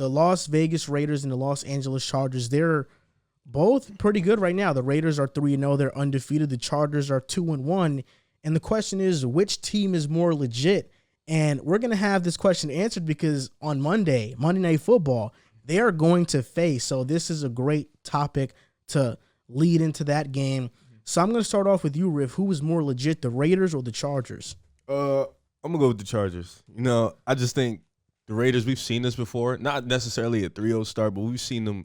the Las Vegas Raiders and the Los Angeles Chargers, they're both pretty good right now. The Raiders are 3-0. They're undefeated. The Chargers are 2-1. And the question is, which team is more legit? And we're going to have this question answered because on Monday Night Football, they are going to face. So this is a great topic to lead into that game. So I'm going to start off with you, Riff. Who is more legit, the Raiders or the Chargers? I'm going to go with the Chargers. I just think the Raiders, we've seen this before. Not necessarily a 3-0 start, but we've seen them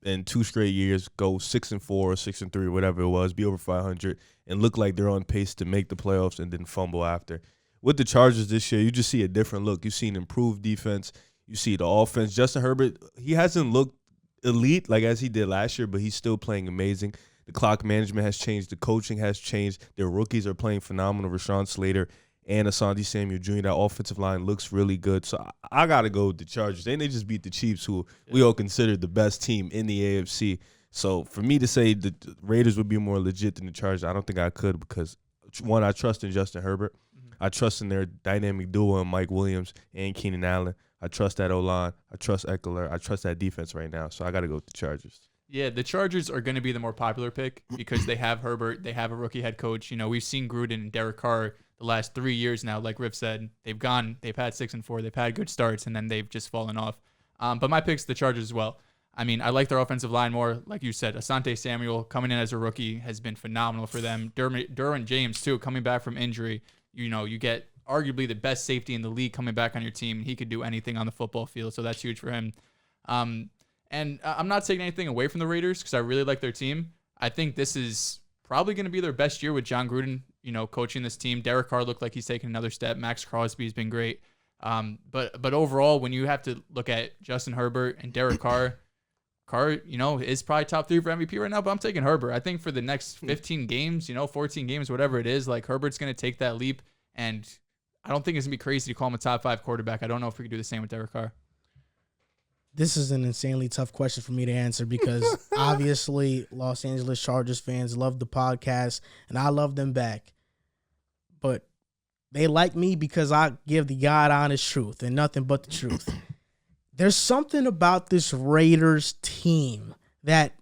in 2 straight years go 6-4 or 6-3, whatever it was, be over 500, and look like they're on pace to make the playoffs and then fumble after. With the Chargers this year, you just see a different look. You've seen improved defense. You see the offense. Justin Herbert, he hasn't looked elite like as he did last year, but he's still playing amazing. The clock management has changed. The coaching has changed. Their rookies are playing phenomenal. Rashawn Slater and Asante Samuel Jr., that offensive line looks really good. So I got to go with the Chargers. And they just beat the Chiefs, who we all consider the best team in the AFC. So for me to say the Raiders would be more legit than the Chargers, I don't think I could because, one, I trust in Justin Herbert. I trust in their dynamic duo in Mike Williams and Keenan Allen. I trust that O-line. I trust Eckler. I trust that defense right now. So I got to go with the Chargers. Yeah, the Chargers are going to be the more popular pick because they have Herbert. They have a rookie head coach. We've seen Gruden and Derek Carr the last 3 years now. Like Riff said, they've had 6-4. They've had good starts, and then they've just fallen off. But my pick's the Chargers as well. I mean, I like their offensive line more. Like you said, Asante Samuel coming in as a rookie has been phenomenal for them. Derwin James, too, coming back from injury. You get arguably the best safety in the league coming back on your team. He could do anything on the football field, so that's huge for him. And I'm not taking anything away from the Raiders because I really like their team. I think this is probably going to be their best year with John Gruden, coaching this team. Derek Carr looked like he's taking another step. Max Crosby's been great. But overall, when you have to look at Justin Herbert and Derek Carr, is probably top 3 for MVP right now, but I'm taking Herbert. I think for the next 15 games, 14 games, whatever it is, like Herbert's going to take that leap, and I don't think it's going to be crazy to call him a top 5 quarterback. I don't know if we could do the same with Derek Carr. This is an insanely tough question for me to answer because obviously Los Angeles Chargers fans love the podcast, and I love them back. But they like me because I give the God-honest truth and nothing but the truth. There's something about this Raiders team that,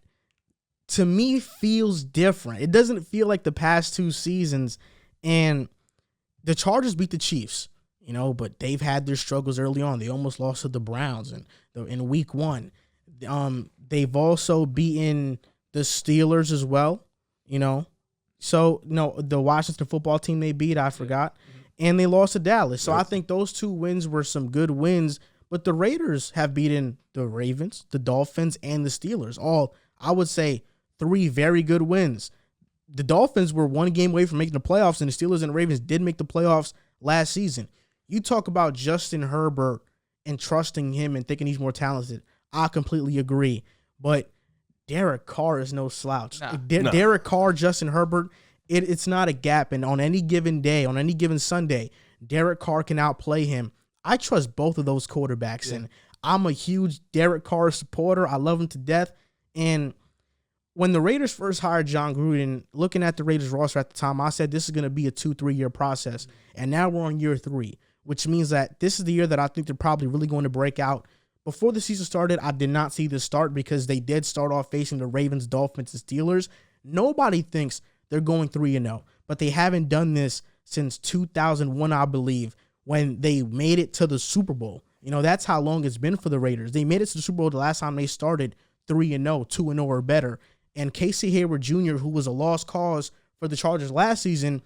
to me, feels different. It doesn't feel like the past 2 seasons. And the Chargers beat the Chiefs, but they've had their struggles early on. They almost lost to the Browns in week 1. They've also beaten the Steelers as well, So, the Washington football team they beat, I forgot. And they lost to Dallas. So I think those 2 wins were some good wins. But the Raiders have beaten the Ravens, the Dolphins, and the Steelers. All, I would say, 3 very good wins. The Dolphins were 1 game away from making the playoffs, and the Steelers and the Ravens did make the playoffs last season. You talk about Justin Herbert and trusting him and thinking he's more talented. I completely agree. But Derek Carr is no slouch. No. Derek Carr, Justin Herbert, it's not a gap. And on any given day, on any given Sunday, Derek Carr can outplay him. I trust both of those quarterbacks, and I'm a huge Derek Carr supporter. I love him to death. And when the Raiders first hired John Gruden, looking at the Raiders roster at the time, I said this is going to be a 2-3 year process. And now we're on year 3, which means that this is the year that I think they're probably really going to break out. Before the season started, I did not see this start because they did start off facing the Ravens, Dolphins, and Steelers. Nobody thinks they're going 3-0, but they haven't done this since 2001, I believe, when they made it to the Super Bowl. That's how long it's been for the Raiders. They made it to the Super Bowl the last time they started 3-0, 2-0 or better. And Casey Hayward Jr., who was a lost cause for the Chargers last season,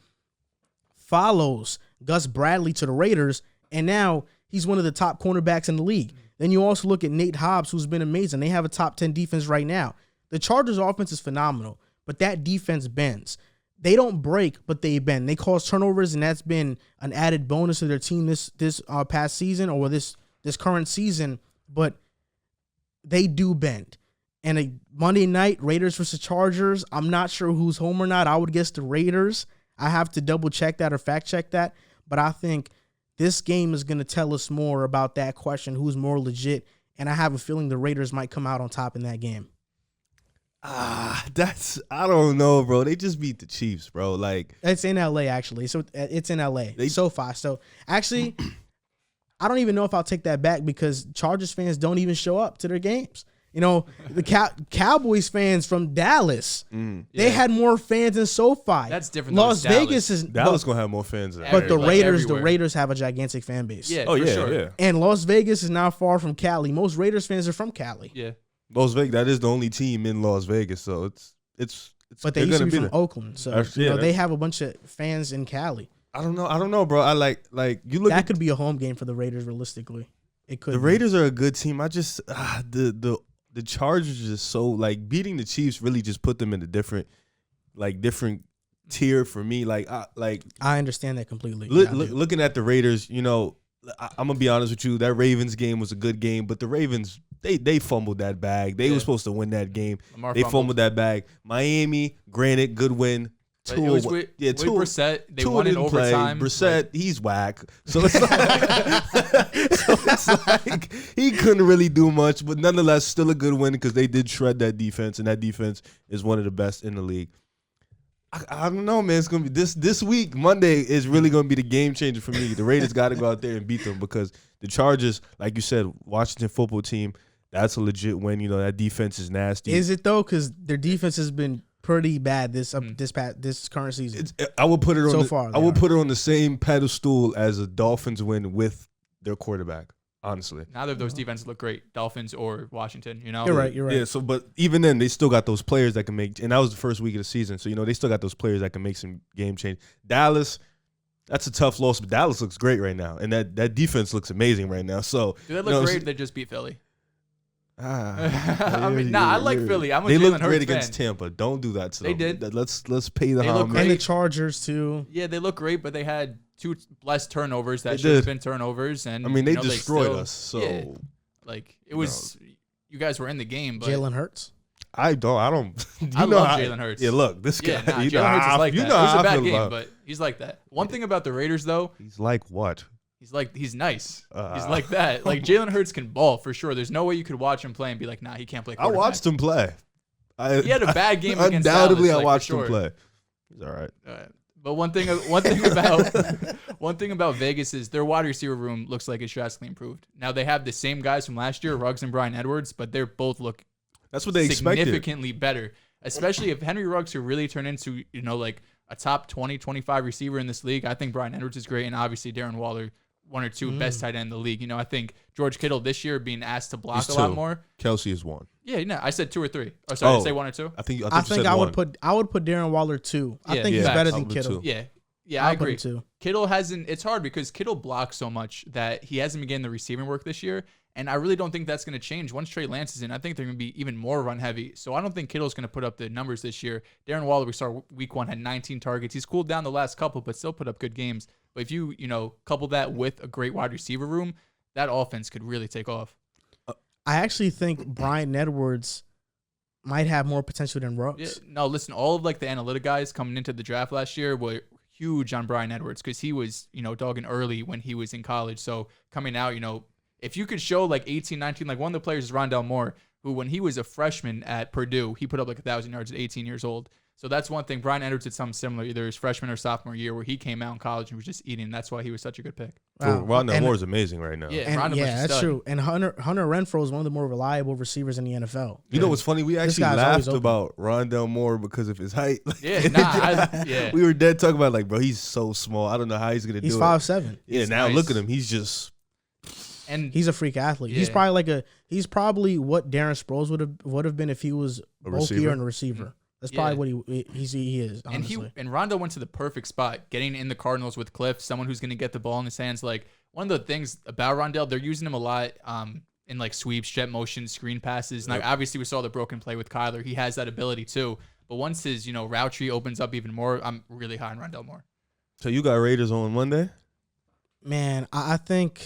follows Gus Bradley to the Raiders, and now he's one of the top cornerbacks in the league. Then you also look at Nate Hobbs, who's been amazing. They have a top 10 defense right now. The Chargers' offense is phenomenal, but that defense bends. They don't break, but they bend. They cause turnovers, and that's been an added bonus to their team this past season or this current season, but they do bend. And a Monday night, Raiders versus Chargers, I'm not sure who's home or not. I would guess the Raiders. I have to double-check that or fact-check that, but I think this game is going to tell us more about that question, who's more legit, and I have a feeling the Raiders might come out on top in that game. I don't know, bro. They just beat the Chiefs, bro. Like, it's in LA, actually. So it's in LA. SoFi. So actually, I don't even know if I'll take that back because Chargers fans don't even show up to their games. You know, the Cowboys fans from Dallas, they had more fans than SoFi. That's different. Las Vegas is Dallas gonna have more fans than but the Raiders, everywhere. the Raiders have a gigantic fan base. Yeah, oh for yeah, sure. yeah. And Las Vegas is not far from Cali. Most Raiders fans are from Cali. Yeah. Las Vegas, that is the only team in Las Vegas, so it's. But they used to be from Oakland, so they have a bunch of fans in Cali. I don't know, bro. I like you look. That could be a home game for the Raiders. Realistically, it could. The Raiders are a good team. I just the Chargers is just so like beating the Chiefs really just put them in a different tier for me. I understand that completely. Looking at the Raiders, you know, I'm gonna be honest with you. That Ravens game was a good game, but the Ravens they fumbled that bag. They were supposed to win that game. They fumbled that bag. Miami, granted, good win. With Brissett, they won in overtime. Brissett, he's whack. So it's like he couldn't really do much, but nonetheless, still a good win because they did shred that defense, and that defense is one of the best in the league. I don't know, man. It's gonna be this week. Monday is really gonna be the game changer for me. The Raiders got to go out there and beat them because the Chargers, like you said, Washington football team, that's a legit win. You know that defense is nasty. Is it though? Because their defense has been pretty bad this current season. I would put it on so far. I would put it on the same pedestal as a Dolphins win with their quarterback. Honestly, neither of those defenses look great, Dolphins or Washington. You know, you're right. Yeah. So, but even then, they still got those players that can make. And that was the first week of the season, so you know they still got those players that can make some game change. Dallas, that's a tough loss, but Dallas looks great right now, and that defense looks amazing right now. So, do they look great? They just beat Philly. I mean, I like Philly. I'm a they Jalen looked Hurts great fan. against Tampa. Don't do that to them. They did. Let's pay the They look homage. And the Chargers too. Yeah, they look great, but they had 2 less turnovers that should have been turnovers. And I mean, they you know, destroyed still, us. So, yeah, like it was, you guys were in the game. But Jalen Hurts. I don't. I love Jalen Hurts. Yeah, look, this guy. Jalen Hurts is like that. You know It was how a I bad feel game, about. but he's like that. One thing about the Raiders, though, He's like what? he's nice. He's like that. Like Jalen Hurts can ball for sure. There's no way you could watch him play and be like, nah, he can't play I quarterback. watched him play. He had a bad game against Undoubtedly, Dallas, I watched for sure. him play. He's all right. But one thing about Vegas is their wide receiver room looks like it's drastically improved. Now they have the same guys from last year, Ruggs and Bryan Edwards, but they both look That's what they significantly better. Especially if Henry Ruggs could really turn into, you know, like a top 20, 25 receiver in this league. I think Bryan Edwards is great, and obviously Darren Waller, one or two best tight end in the league. You know, I think George Kittle this year being asked to block a lot more. Kelsey is 1. Yeah, you know, I said 2 or 3. Oh, sorry, did I say 1 or 2? I think I think I would put Darren Waller 2. I think he's better than Kittle. Yeah, I agree. Too. Kittle hasn't. It's hard because Kittle blocks so much that he hasn't been getting the receiving work this year, and I really don't think that's going to change once Trey Lance is in. I think they're going to be even more run heavy. So I don't think Kittle's going to put up the numbers this year. Darren Waller, we saw week 1 had 19 targets. He's cooled down the last couple, but still put up good games. But if you couple that with a great wide receiver room, that offense could really take off. I actually think Bryan Edwards might have more potential than Ruggs. Yeah, no, listen, all of like the analytic guys coming into the draft last year were huge on Bryan Edwards because he was, dogging early when he was in college. So coming out, if you could show like 18, 19, like one of the players is Rondale Moore, who when he was a freshman at Purdue, he put up like 1,000 yards at 18 years old. So that's one thing. Bryan Edwards did something similar either his freshman or sophomore year where he came out in college and was just eating. That's why he was such a good pick. Wow. Rondale Moore is amazing right now. Yeah, that's true. And Hunter Renfrow is one of the more reliable receivers in the NFL. You know what's funny? We actually laughed about Rondale Moore because of his height. We were dead talking about like, bro, he's so small. I don't know how he's gonna do it. He's 5'7". Yeah, now look at him. He's just he's a freak athlete. Yeah. He's probably what Darren Sproles would have been if he was bulkier and a receiver. That's probably what he is, honestly. And Rondo went to the perfect spot, getting in the Cardinals with Cliff, someone who's going to get the ball in his hands. Like, one of the things about Rondale, they're using him a lot in, like, sweeps, jet motion, screen passes. And, obviously, we saw the broken play with Kyler. He has that ability, too. But once his, route tree opens up even more, I'm really high on Rondale Moore. So you got Raiders on Monday? Man, I think...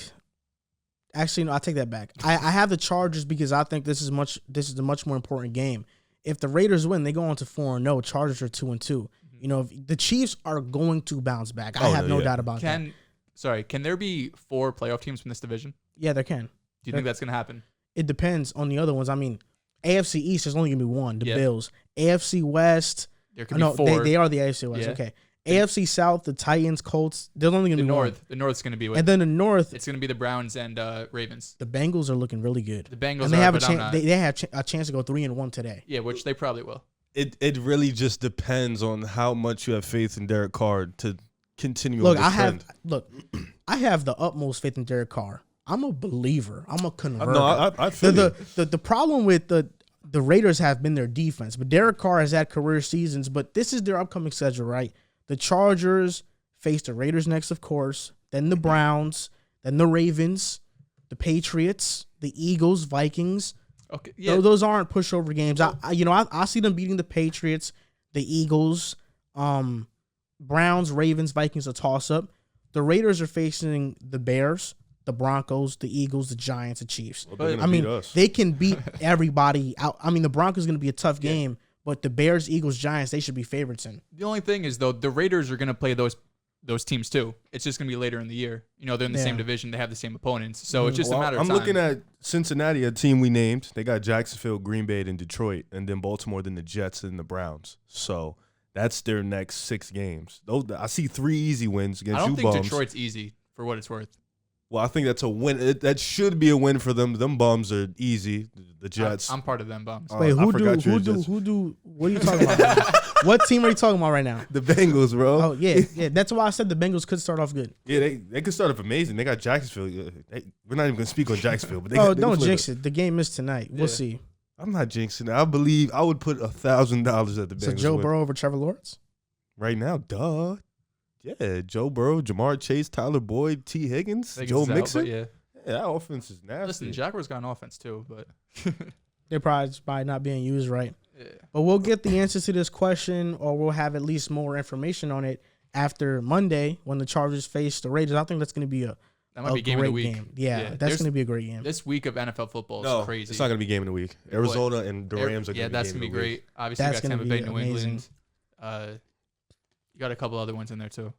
Actually, no, I take that back. I have the Chargers because I think this is a much more important game. If the Raiders win, they go on to 4-0. Chargers are 2-2. If the Chiefs are going to bounce back. I have no doubt about that. Can there be 4 playoff teams from this division? Yeah, there can. Do you think that's going to happen? It depends on the other ones. I mean, AFC East, there's only going to be one, the Bills. AFC West, there could be 4. They are the AFC West. Yeah. Okay. AFC South, the Titans, Colts, they're only going to be one. The North's going to be with. And then the North, it's going to be the Browns and Ravens. The Bengals are looking really good. The Bengals and they have a chance. They have a chance to go 3-1 today. Yeah, which they probably will. It really just depends on how much you have faith in Derek Carr to continue Look, on this trend. I have the utmost faith in Derek Carr. I'm a believer. I'm a convert. No, I feel the problem with the Raiders have been their defense, but Derek Carr has had career seasons. But this is their upcoming schedule, right? The Chargers face the Raiders next, of course. Then the Browns, then the Ravens, the Patriots, the Eagles, Vikings. Okay, yeah. Those aren't pushover games. I see them beating the Patriots, the Eagles, Browns, Ravens, Vikings, a toss-up. The Raiders are facing the Bears, the Broncos, the Eagles, the Giants, the Chiefs. Well, they can beat everybody out. I mean, the Broncos are going to be a tough game, but the Bears, Eagles, Giants, they should be favorites in. The only thing is, though, the Raiders are going to play those teams too. It's just going to be later in the year. They're in the same division. They have the same opponents. So it's just a matter of time. I'm looking at Cincinnati, a team we named. They got Jacksonville, Green Bay, and Detroit, and then Baltimore, then the Jets, and the Browns. So that's their next 6 games. I see 3 easy wins against you I don't think bums. Detroit's easy for what it's worth. Well, I think that's a win. That should be a win for them. Them bums are easy. The Jets. I'm part of them bums. Wait, who do? What are you talking about? Right now? What team are you talking about right now? The Bengals, bro. Oh yeah. That's why I said the Bengals could start off good. Yeah, they could start off amazing. They got Jacksonville. We're not even gonna speak on Jacksonville, but don't jinx it. The game is tonight. We'll see. I'm not jinxing it. I believe I would put $1,000 at the Bengals. So Joe Burrow over Trevor Lawrence right now, duh. Yeah, Joe Burrow, Jamar Chase, Tyler Boyd, T. Higgins, Joe Mixon. Yeah, that offense is nasty. Listen, Jaguars got an offense too, but they're probably not being used right. Yeah. But we'll get the answers to this question, or we'll have at least more information on it after Monday when the Chargers face the Raiders. I think that's going to be a game of the week. Game. Yeah, that's going to be a great game. This week of NFL football is crazy. It's not going to be game of the week. Arizona and the Rams are going to be. Yeah, that's going to be great. Obviously, you got Tampa Bay, New England. You got a couple other ones in there too.